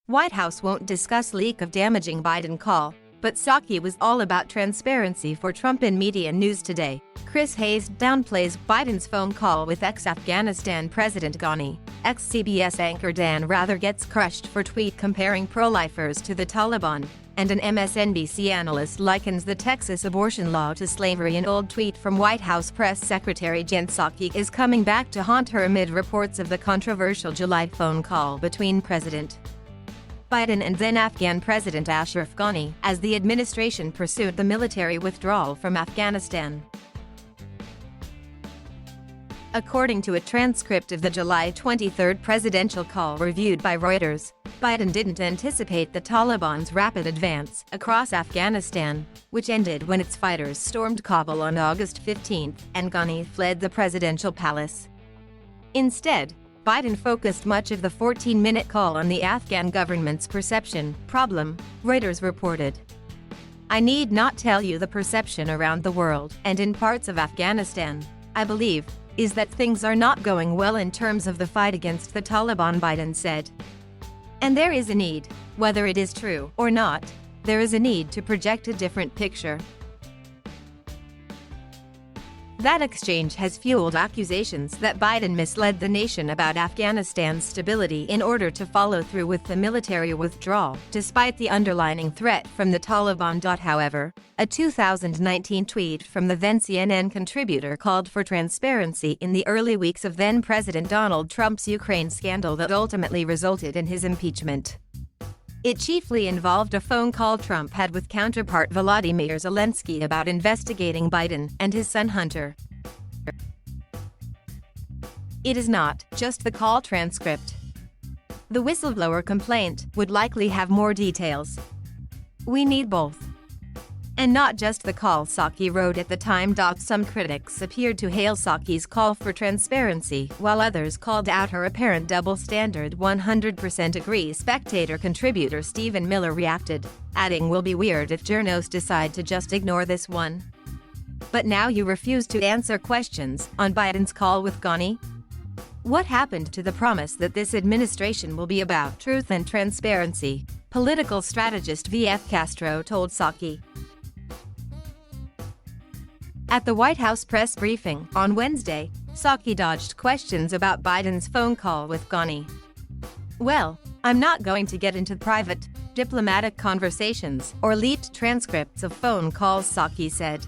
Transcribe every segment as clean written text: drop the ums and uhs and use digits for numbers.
White House won't discuss leak of damaging Biden call, but Psaki was all about transparency for TrumpIn Media News today. Chris Hayes downplays Biden's phone call with ex-Afghanistan President Ghani. Ex-CBS anchor Dan Rather gets crushed for tweet comparing pro-lifers to the Taliban. And an MSNBC analyst likens the Texas abortion law to slavery. An old tweet from White House Press Secretary Jen Psaki is coming back to haunt her amid reports of the controversial July phone call between President Biden and then Afghan President Ashraf Ghani as the administration pursued the military withdrawal from Afghanistan. According to a transcript of the July 23 presidential call reviewed by Reuters, Biden didn't anticipate the Taliban's rapid advance across Afghanistan, which ended when its fighters stormed Kabul on August 15 and Ghani fled the presidential palace. Instead, Biden focused much of the 14-minute call on the Afghan government's perception problem, Reuters reported. "I need not tell you the perception around the world and in parts of Afghanistan, I believe, is that things are not going well in terms of the fight against the Taliban," Biden said. "And there is a need, whether it is true or not, there is a need to project a different picture." That exchange has fueled accusations that Biden misled the nation about Afghanistan's stability in order to follow through with the military withdrawal, despite the underlying threat from the Taliban. However, a 2019 tweet from the then CNN contributor called for transparency in the early weeks of then-President Donald Trump's Ukraine scandal that ultimately resulted in his impeachment. It chiefly involved a phone call Trump had with counterpart Volodymyr Zelensky about investigating Biden and his son Hunter. It is not just the call transcript. The whistleblower complaint would likely have more details. "We need both. And not just the call," Psaki wrote at the time. Some critics appeared to hail Psaki's call for transparency, while others called out her apparent double standard. 100% agree. Spectator contributor Stephen Miller reacted, adding, "Will be weird if journos decide to just ignore this one. But now you refuse to answer questions on Biden's call with Ghani? What happened to the promise that this administration will be about truth and transparency?" Political strategist V.F. Castro told Psaki. At the White House press briefing on Wednesday, Psaki dodged questions about Biden's phone call with Ghani. "Well, I'm not going to get into private, diplomatic conversations or leaked transcripts of phone calls," Psaki said.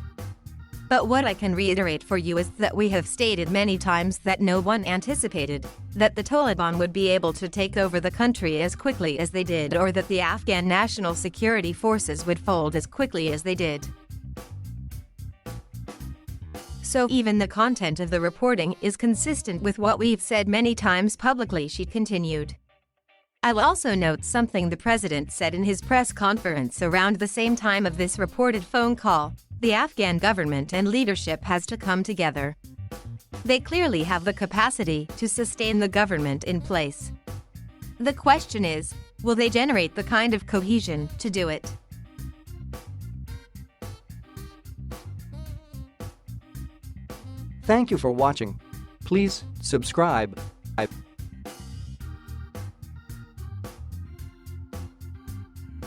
"But what I can reiterate for you is that we have stated many times that no one anticipated that the Taliban would be able to take over the country as quickly as they did, or that the Afghan National Security Forces would fold as quickly as they did. So even the content of the reporting is consistent with what we've said many times publicly," she continued. "I'll also note something the president said in his press conference around the same time of this reported phone call: the Afghan government and leadership has to come together. They clearly have the capacity to sustain the government in place. The question is, will they generate the kind of cohesion to do it?" Thank you for watching. Please subscribe.